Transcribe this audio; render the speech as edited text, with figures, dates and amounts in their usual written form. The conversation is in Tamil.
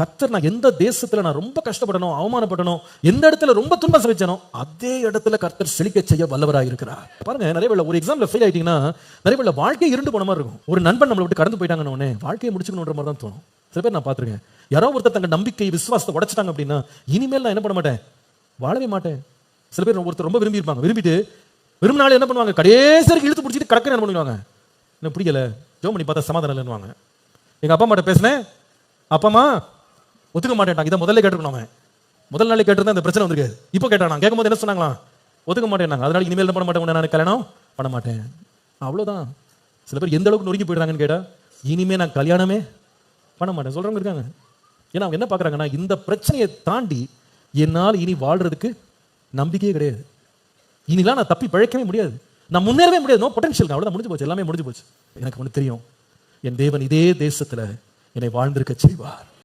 கர்த்தர் நான் எந்த தேசத்துல நான் ரொம்ப கஷ்டப்படணும், அவமானப்படணும், எந்த இடத்துல ரொம்ப துன்பம் சமைச்சனோ அதே இடத்துல கர்த்தர் செழிக்க செய்ய வல்லவராக இருக்கிறார். பாருங்க, நிறைய பேர் ஒரு எக்ஸாம்ல ஃபெயில் ஆயிட்டீங்கன்னா நிறைய பேர் வாழ்க்கை இருண்டு போன மாதிரி இருக்கும். ஒரு நண்பன் நம்மளை விட்டு கடந்து போயிட்டாங்கன்னு உடனே வாழ்க்கையை முடிச்சுக்கணுன்ற மாதிரி தான் தோணும். சில பேர் நான் பார்த்துருக்கேன், யாரோ ஒருத்தர் தங்க நம்பிக்கை விசுவாசத்தை உடைச்சிட்டாங்க அப்படின்னா இனிமேல் நான் என்ன பண்ண மாட்டேன், வாழவே மாட்டேன். சில பேர் ஒருத்தர் ரொம்ப விரும்பி இருப்பாங்க, விரும்பிட்டு விரும்பினாலும் என்ன பண்ணுவாங்க, கடைசிக்கு இழுத்து பிடிச்சிட்டு கடற்கரை என்ன பண்ணுவாங்க, என்ன பிடிக்கல ஜோம் பண்ணி பார்த்தா சமாதானம் இல்லைன்னுவாங்க. எங்க அப்பா அம்மாட்ட பேசினேன், அப்பா அம்மா ஒத்துக்க மாட்டேன்ட்டாங்க. இதை முதல்ல கேட்டுக்கணும், முதல் நாளே கேட்டிருந்தா இந்த பிரச்சனை வந்திருக்காது. இப்போ கேட்டான், நான் கேட்கும்போது என்ன சொன்னாங்களா, ஒத்துக்க மாட்டேன்னாங்க. அதனால இனிமேல் என்ன பண்ண மாட்டேன், நான் கல்யாணம் பண்ண மாட்டேன், அவ்வளோதான். சில பேர் எந்த அளவுக்கு நொறுக்கி போயிடுறாங்கன்னு கேட்டா இனிமே நான் கல்யாணமே பண்ண மாட்டேன் சொல்றவங்க இருக்காங்க. ஏன்னா அவங்க என்ன பார்க்குறாங்கன்னா, இந்த பிரச்சனையை தாண்டி என்னால் இனி வாழ்றதுக்கு நம்பிக்கையே கிடையாது, இனிலாம் நான் தப்பி பிழைக்கவே முடியாது, நான் முன்னேறவே முடியாது, நோ பொட்டன்ஷியல், அவ்வளோதான், முடிஞ்சு போச்சு, எல்லாமே முடிஞ்சு போச்சு. எனக்கு ஒன்று தெரியும், என் தேவன் இதே தேசத்துல என்னை வாழ்ந்திருக்க செய்வார்.